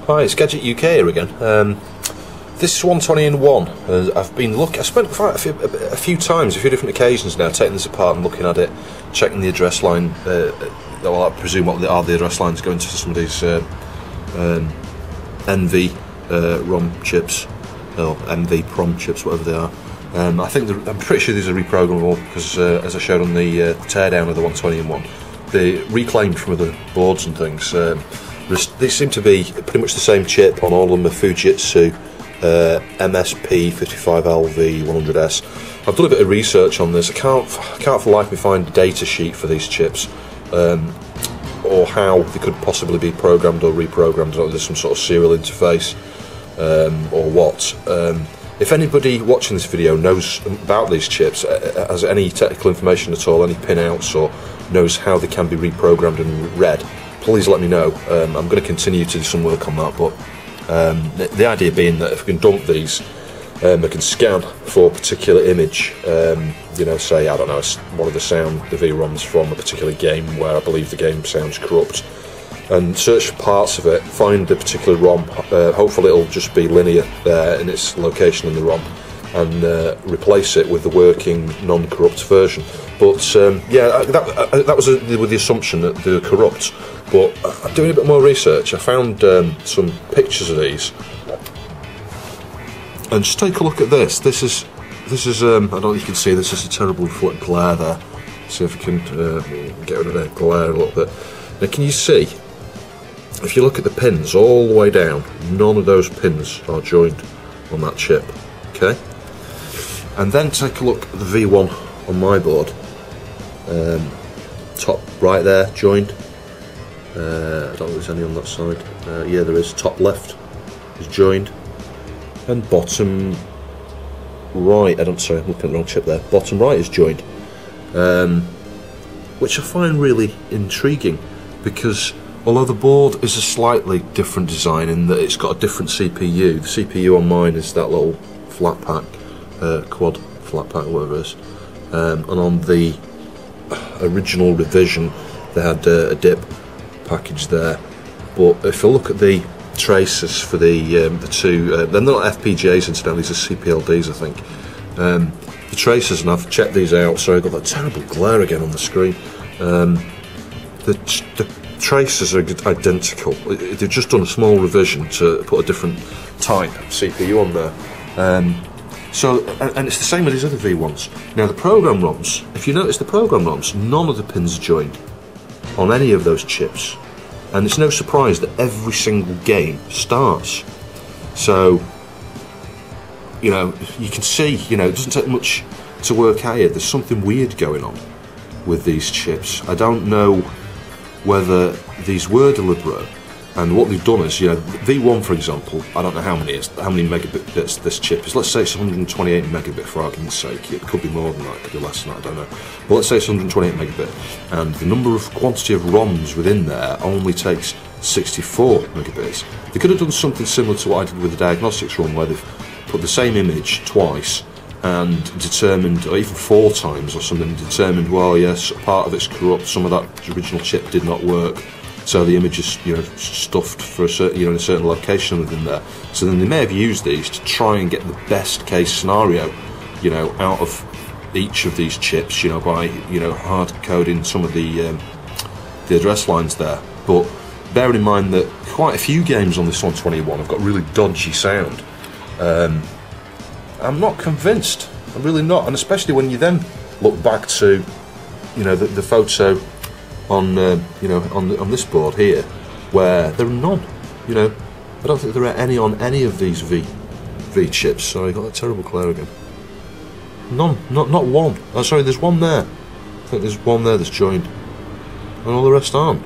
Hi, it's Gadget UK here again. This is 120 in 1. I spent quite a few times, a few different occasions now, taking this apart and looking at it, checking the address line. Well, I presume what are the address lines going to some of these NV ROM chips, or MV PROM chips, whatever they are. I'm pretty sure these are reprogrammable because, as I showed on the teardown of the 120 in 1, they reclaimed from other boards and things. They seem to be pretty much the same chip on all of them, a Fujitsu MSP 55LV 100S. I've done a bit of research on this. I can't for life of me find a data sheet for these chips, or how they could possibly be programmed or reprogrammed, or there's some sort of serial interface, or what. If anybody watching this video knows about these chips, has any technical information at all, any pinouts, or knows how they can be reprogrammed and read, please let me know. I'm going to continue to do some work on that, but the idea being that if we can dump these, we can scan for a particular image, say, I don't know, one of the VROMs from a particular game where I believe the game sounds corrupt, and search for parts of it, find the particular ROM, hopefully it'll just be linear there in its location in the ROM, and replace it with the working non-corrupt version. But that was with the assumption that they were corrupt. But doing a bit more research, I found some pictures of these, and just take a look at this. This is I don't know if you can see, this is a terrible glare there. See if we can get rid of that glare a little bit. Now, can you see? If you look at the pins all the way down, none of those pins are joined on that chip. Okay. And then take a look at the V1 on my board. Top right there, joined. I don't know if there's any on that side. Yeah, there is. Top left is joined. And bottom right, I'm looking at the wrong chip there. Bottom right is joined. Which I find really intriguing, because although the board is a slightly different design in that it's got a different CPU, the CPU on mine is that little flat pack, quad flat pack, whatever it is, and on the original revision they had a dip package there. But if you look at the traces for the two, they're not FPGAs incidentally, these are CPLDs I think. The traces, and I've checked these out, sorry, I've got that terrible glare again on the screen. The traces are identical. They've just done a small revision to put a different type of CPU on there. And it's the same with these other V1s. Now the program ROMs, if you notice the program ROMs, none of the pins are joined on any of those chips. And it's no surprise that every single game starts. So, you can see, it doesn't take much to work out here. There's something weird going on with these chips. I don't know whether these were deliberate, and what they've done is, V1 for example, I don't know how many megabits this chip is. Let's say it's 128 megabit for argument's sake. It could be more than that, it could be less than that, I don't know. But let's say it's 128 megabit, and the quantity of ROMs within there only takes 64 megabits. They could have done something similar to what I did with the Diagnostics ROM, where they've put the same image twice and determined, or even 4 times or something, determined, well, yes, part of it's corrupt, some of that original chip did not work, so the image is, stuffed for a certain, in a certain location within there. So then they may have used these to try and get the best case scenario, out of each of these chips, by, hard coding some of the address lines there. But bearing in mind that quite a few games on this 121 have got really dodgy sound. I'm not convinced. I'm really not, and especially when you then look back to, the photo on, on this board here, where there are none. I don't think there are any on any of these V chips. Sorry, I got that terrible glare again. None, not one. Oh, sorry, there's one there. I think there's one there that's joined, and all the rest aren't.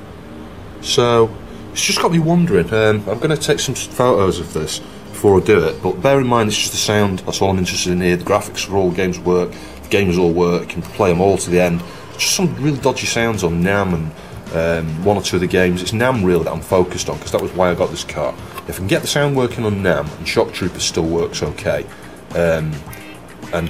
So it's just got me wondering. I'm going to take some photos of this before I do it, but bear in mind it's just the sound, that's all I'm interested in here. The graphics for all the games work, the games all work, you can play them all to the end. Just some really dodgy sounds on NAM and one or two of the games. It's NAM really that I'm focused on, because that was why I got this cart. If I can get the sound working on NAM, and Shock Troopers still works okay, and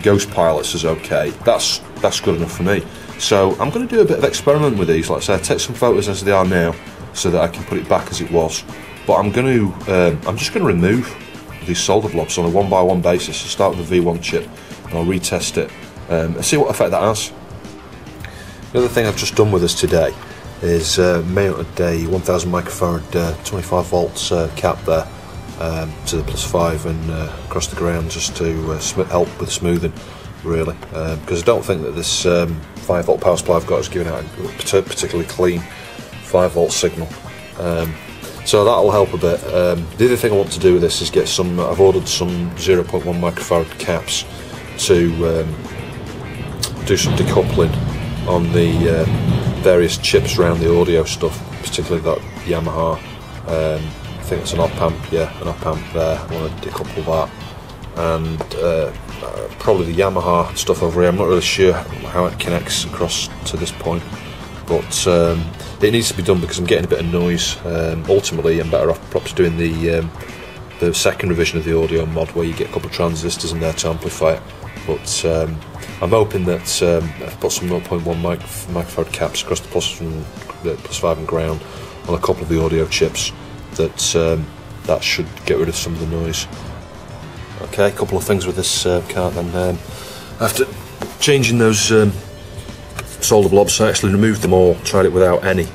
Ghost Pilots is okay, that's good enough for me. So I'm going to do a bit of experiment with these. Like I said, take some photos as they are now, so that I can put it back as it was, but I'm just going to remove these solder blobs on a 1x1 basis. So start with the V1 chip, and I'll retest it and see what effect that has. The other thing I've just done with this today is mounted a 1000 microfarad 25 volts cap there to the +5 and across the ground, just to help with smoothing, really, because I don't think that this 5 volt power supply I've got is giving out a particularly clean 5 volt signal. So that'll help a bit. The other thing I want to do with this is get some, I've ordered some 0.1 microfarad caps to do some decoupling on the various chips around the audio stuff, particularly that Yamaha, I think it's an op amp, yeah, an op amp there. I want to decouple that, and probably the Yamaha stuff over here. I'm not really sure how it connects across to this point, but it needs to be done because I'm getting a bit of noise. Ultimately, I'm better off perhaps doing the second revision of the audio mod, where you get a couple of transistors in there to amplify it. But I'm hoping that I've put some 0.1 microfarad caps across the +5 and ground on a couple of the audio chips, that should get rid of some of the noise. Okay, a couple of things with this cart then. After changing those solder blobs, I actually removed them all, tried it without any,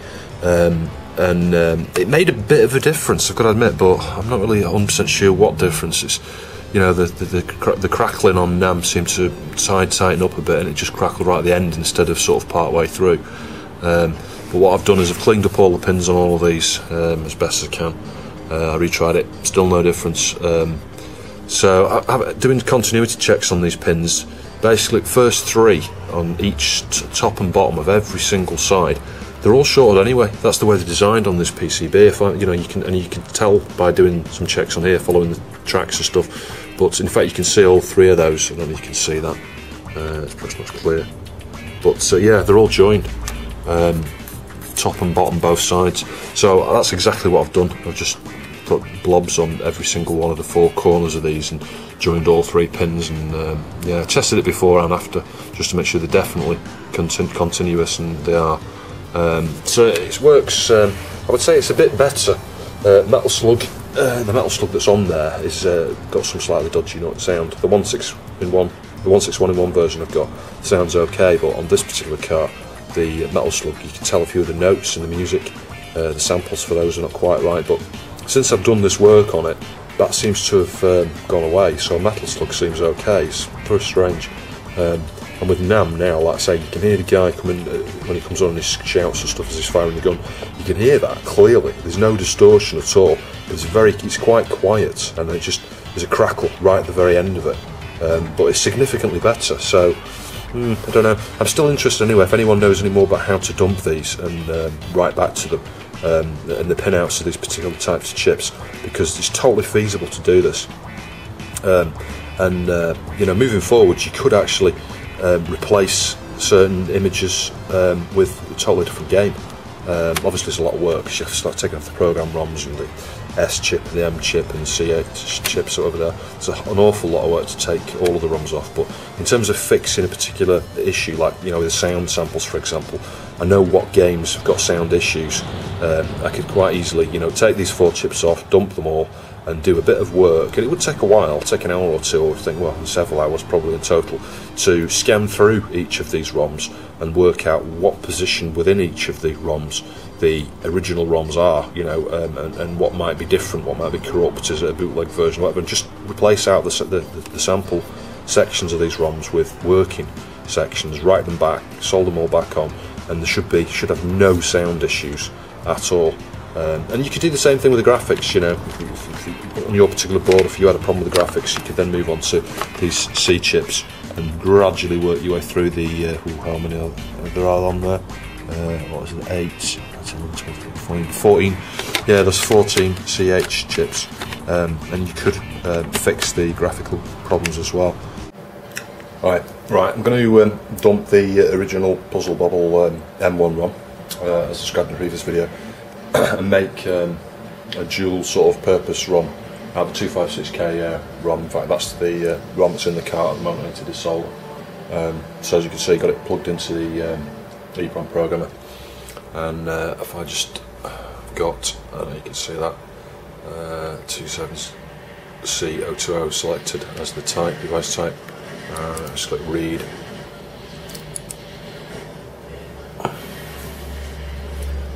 and it made a bit of a difference, I've got to admit, but I'm not really 100% sure what difference. It's, you know, the crackling on NAM seemed to tighten up a bit, and it just crackled right at the end instead of sort of part way through. But what I've done is I've cleaned up all the pins on all of these as best as I can. I retried it, still no difference. So I'm doing continuity checks on these pins. Basically, first 3 on each top and bottom of every single side, they're all shorted anyway. That's the way they're designed on this PCB. If you know, you can tell by doing some checks on here, following the tracks and stuff. But in fact, you can see all 3 of those. I don't know if you can see that. It's pretty much clear. But yeah, they're all joined, top and bottom, both sides. So that's exactly what I've done. I've just put blobs on every single one of the 4 corners of these and joined all 3 pins, and yeah, I tested it before and after just to make sure they're definitely continuous, and they are. So it works. I would say it's a bit better. Metal Slug, the Metal Slug that's on there is got some slightly dodgy sound. The 161-in-1 version I've got sounds okay, but on this particular car, the Metal Slug, you can tell a few of the notes in the music, the samples for those are not quite right, but since I've done this work on it, that seems to have gone away, so Metal Slug seems okay. It's very strange. And with NAM now, like I say, you can hear the guy coming when he comes on and he shouts and stuff as he's firing the gun. You can hear that clearly. There's no distortion at all. It's quite quiet, and there's a crackle right at the very end of it. But it's significantly better. So I don't know. I'm still interested anyway. If anyone knows any more about how to dump these and write back to them, and the pinouts of these particular types of chips, because it's totally feasible to do this. You know, moving forward, you could actually replace certain images with a totally different game. Obviously, it's a lot of work because you have to start taking off the program ROMs and the S chip, and the M chip, and the C8 chips over there. It's an awful lot of work to take all of the ROMs off. But in terms of fixing a particular issue, like, you know, with the sound samples, for example, I know what games have got sound issues. I could quite easily, you know, take these 4 chips off, dump them all, and do a bit of work, and it would take a while, take an hour or 2, or think, well, several hours probably in total, to scan through each of these ROMs and work out what position within each of the ROMs the original ROMs are, you know, and what might be different, what might be corrupt, is it a bootleg version, whatever, and just replace out the sample sections of these ROMs with working sections, write them back, solder them all back on, and there should have no sound issues at all. And you could do the same thing with the graphics, you know, if on your particular board, if you had a problem with the graphics, you could then move on to these C chips and gradually work your way through the, how many there are on there, what is it, 8, 14, yeah, there's 14 CH chips, and you could fix the graphical problems as well. Right, I'm going to dump the original Puzzle Bobble M1 ROM, as described in the previous video, and make a dual sort of purpose ROM out of the 256K ROM. In fact, that's the ROM that's in the cart at the moment, into the solder. So as you can see, got it plugged into the EEPROM programmer, and if I just got, I don't know, you can see that, 27C020 selected as the type, device type. Just click read.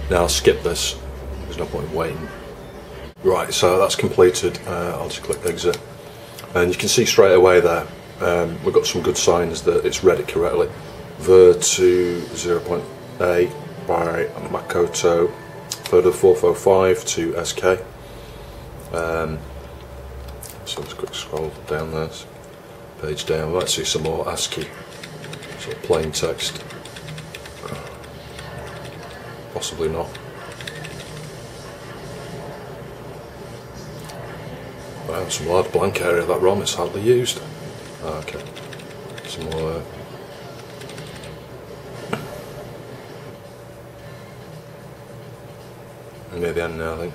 Now I'll skip this, there's no point in waiting. Right, so that's completed. I'll just click exit, and you can see straight away there we've got some good signs that it's read it correctly. Ver to 0.8 by Makoto, 3rd of 405 to SK. So let's quick scroll down there, page down. We might see some more ASCII, sort of plain text. Possibly not. Wow, some large blank area of that ROM, it's hardly used. Okay, some more there. Near the end now, I think.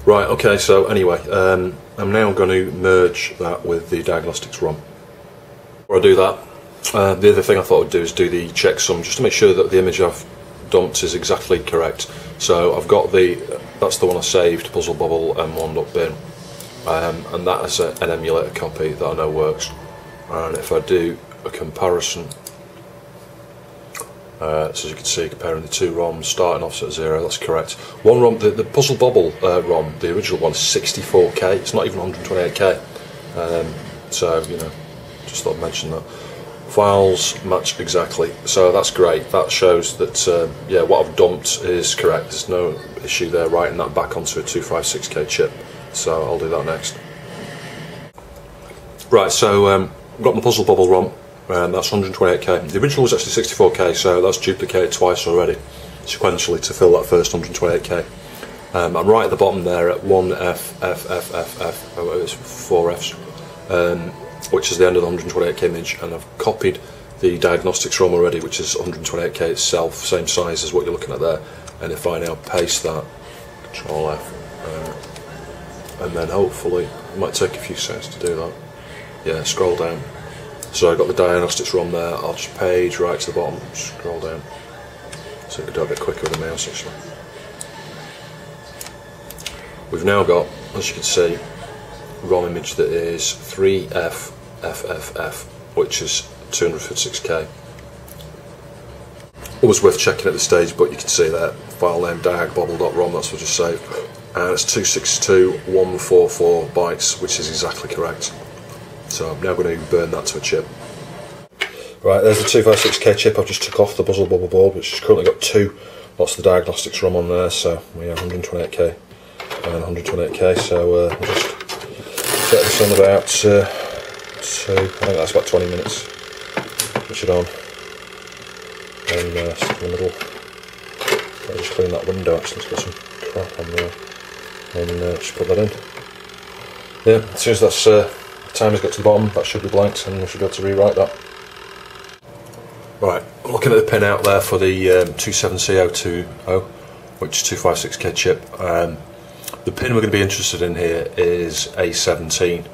Right, okay, so anyway, I'm now going to merge that with the Diagnostics ROM. Before I do that, the other thing I thought I'd do is do the checksum, just to make sure that the image I've dumped is exactly correct. So I've got that's the one I saved, Puzzle Bobble and .bin, and that is an emulator copy that I know works. And if I do a comparison, so as you can see, comparing the two ROMs, starting off at 0, that's correct. One ROM, the Puzzle Bobble ROM, the original one, is 64K, it's not even 128K. So, you know, just thought I'd mention that. Files match exactly, so that's great. That shows that, yeah, what I've dumped is correct. There's no issue there writing that back onto a 256K chip. So I'll do that next. Right, so I've got my Puzzle Bobble ROM. That's 128K. The original was actually 64K, so that's duplicated twice already, sequentially, to fill that first 128K. I'm right at the bottom there at 1F, oh, it's 4 Fs, which is the end of the 128K image, and I've copied the Diagnostics ROM already, which is 128K itself, same size as what you're looking at there. And if I now paste that, Control F, and then hopefully, it might take a few seconds to do that. Yeah, scroll down. So I've got the Diagnostics ROM there. I'll just page right to the bottom, scroll down. So we can do it a bit quicker with the mouse actually. We've now got, as you can see, ROM image that is 3FFFF, which is 256K. Always worth checking at this stage, but you can see that file name diagbobble.rom, that's what I just saved, and it's 262.144 bytes, which is exactly correct. So I'm now going to burn that to a chip. Right, there's the 256K chip I've just took off the Puzzle Bobble board, which has currently got two lots of the Diagnostics ROM on there, so we have 128K and 128K, so we'll just get this on about I think that's about 20 minutes. Switch it on, and stick in the middle. I'll just clean that window actually, it's got some crap on there, and just put that in. Yeah, as soon as that's timer's got to the bottom, that should be blanked, and we should be able to rewrite that. Right, I'm looking at the pin out there for the 27C020, which is 256K chip. The pin we're going to be interested in here is A17,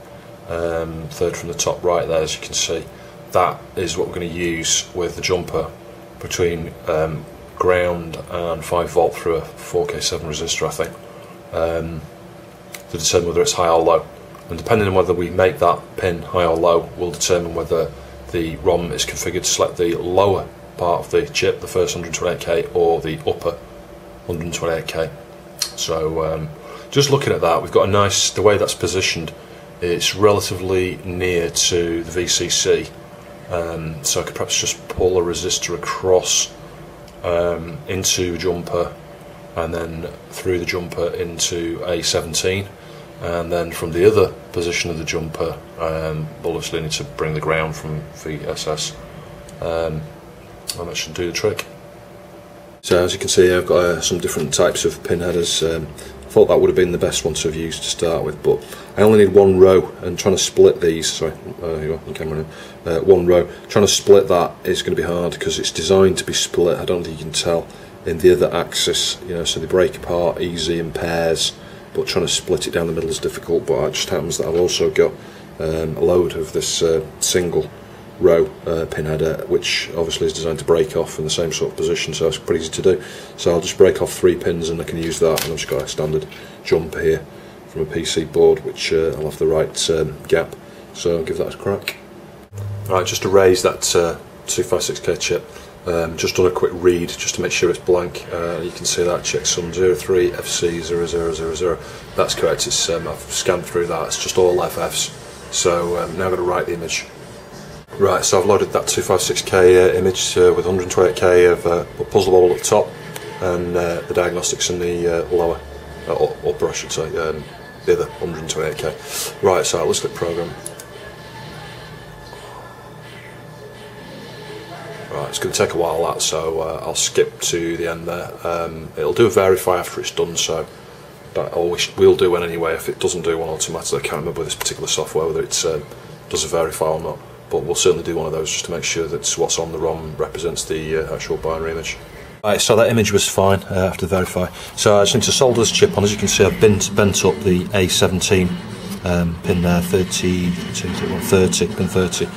third from the top right there, as you can see. That is what we're going to use with the jumper between ground and 5 volt through a 4K7 resistor, I think, to determine whether it's high or low. And depending on whether we make that pin high or low will determine whether the ROM is configured to select the lower part of the chip, the first 128K, or the upper 128K. So just looking at that, we've got a nice, the way that's positioned, it's relatively near to the VCC, so I could perhaps just pull a resistor across into jumper, and then through the jumper into A17. And then from the other position of the jumper, we'll obviously need to bring the ground from VSS, and that should do the trick. So as you can see, I've got some different types of pin headers. I thought that would have been the best one to have used to start with, but I only need one row, and trying to split these, sorry, here you are, the camera now, one row, trying to split that is going to be hard because it's designed to be split, I don't think you can tell, in the other axis, you know, so they break apart easy in pairs. But trying to split it down the middle is difficult. But it just happens that I've also got a load of this single row pin header, which obviously is designed to break off in the same sort of position, so it's pretty easy to do. So I'll just break off 3 pins and I can use that, and I've just got a standard jumper here from a PC board, which I'll have the right gap, so I'll give that a crack. Right, just to raise that 256K chip, just done a quick read just to make sure it's blank. You can see that checksum 03FC0000. That's correct. It's I've scanned through that. It's just all FFs. So now I've got to write the image. Right, so I've loaded that 256K image with 128K of Puzzle Bobble at the top, and the Diagnostics in the lower, upper I should say, the other 128K. Right, so let's click Program. Right, it's going to take a while that, so I'll skip to the end there. It'll do a verify after it's done, so that always will do one anyway. If it doesn't do one automatically, I can't remember with this particular software whether it does a verify or not, but we'll certainly do one of those just to make sure that what's on the ROM represents the actual binary image. Right, so that image was fine after the verify. So I just need to solder this chip on. As you can see, I've bent up the A17 pin there, 30, pin 30.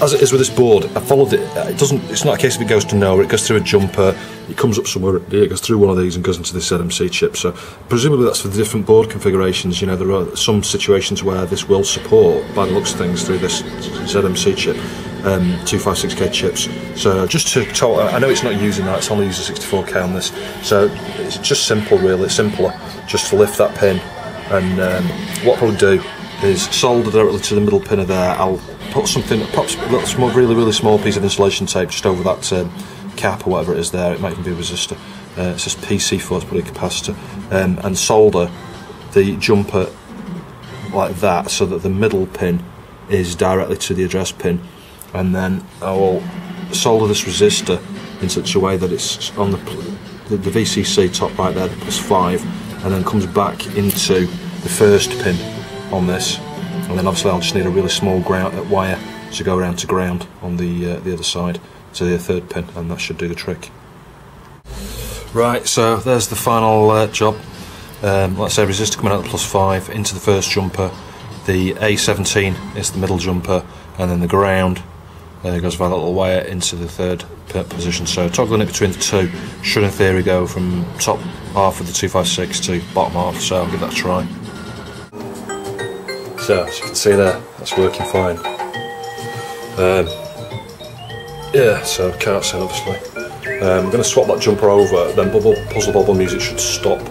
As it is with this board, I followed it. It's not a case of it goes to nowhere. It goes through a jumper. It comes up somewhere. It goes through one of these and goes into this ZMC chip. So presumably that's for the different board configurations. You know, there are some situations where this will support, by the looks of things, through this ZMC chip, 256K chips. So just to tell, I know it's not using that. It's only using 64K on this. So it's just simple, really. It's simpler just to lift that pin, and what I'll probably do is solder directly to the middle pin of there. I'll put something, perhaps a really small piece of insulation tape just over that cap or whatever it is there. It might even be a resistor. It says PC4, it's probably a capacitor, and solder the jumper like that so that the middle pin is directly to the address pin, and then I will solder this resistor in such a way that it's on the VCC top right there, the +5, and then comes back into the first pin on this, and then obviously I'll just need a really small wire to go around to ground on the other side to the third pin, and that should do the trick. Right, so there's the final job. Let's say resistor coming out of the +5 into the first jumper, the A17 is the middle jumper, and then the ground goes via that little wire into the third position. So toggling it between the two should in theory go from top half of the 256 to bottom half, so I'll give that a try. So as you can see there, that's working fine. Yeah, so cutscene obviously. I'm going to swap that jumper over, then Puzzle Bobble music should stop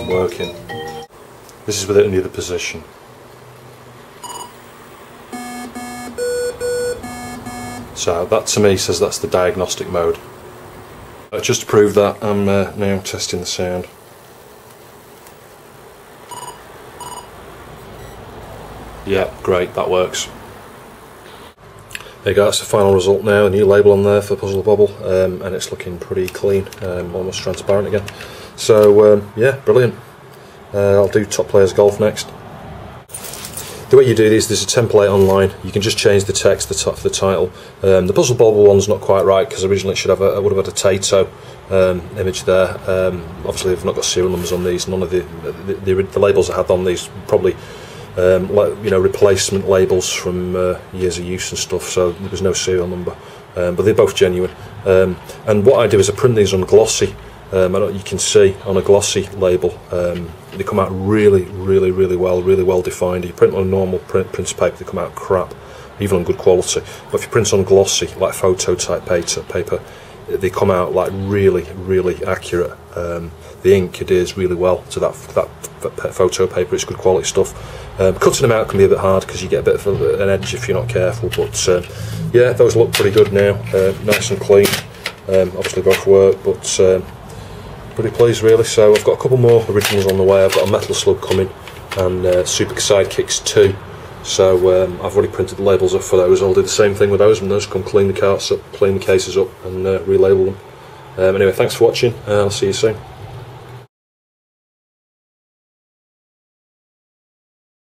working. This is with it in the other position. So that to me says that's the diagnostic mode. Just to prove that, I'm now testing the sound. Yeah, great, that works. There you go, that's the final result now, a new label on there for Puzzle Bobble, and it's looking pretty clean, almost transparent again. So yeah, brilliant. I'll do Top Players Golf next. The way you do this, there's a template online. You can just change the text, the top for the title. The Puzzle Bobble one's not quite right because originally it would have had a Tato image there. Obviously, they've not got serial numbers on these. None of the labels I had on these probably replacement labels from years of use and stuff. So there was no serial number, but they're both genuine. And what I do is I print these on glossy. You can see on a glossy label, they come out really well defined. You print on a normal printer paper, they come out crap, even on good quality. But if you print on glossy, like photo type paper, they come out like really accurate. The ink adheres really well to that photo paper. It's good quality stuff. Cutting them out can be a bit hard because you get a bit of an edge if you're not careful. But yeah, those look pretty good now, nice and clean. Obviously both work, but pretty pleased really. So I've got a couple more originals on the way. I've got a Metal Slug coming and Super Sidekicks 2. So I've already printed the labels up for those. I'll do the same thing with those, and those come clean the carts up, clean the cases up, and relabel them. Anyway, thanks for watching. I'll see you soon.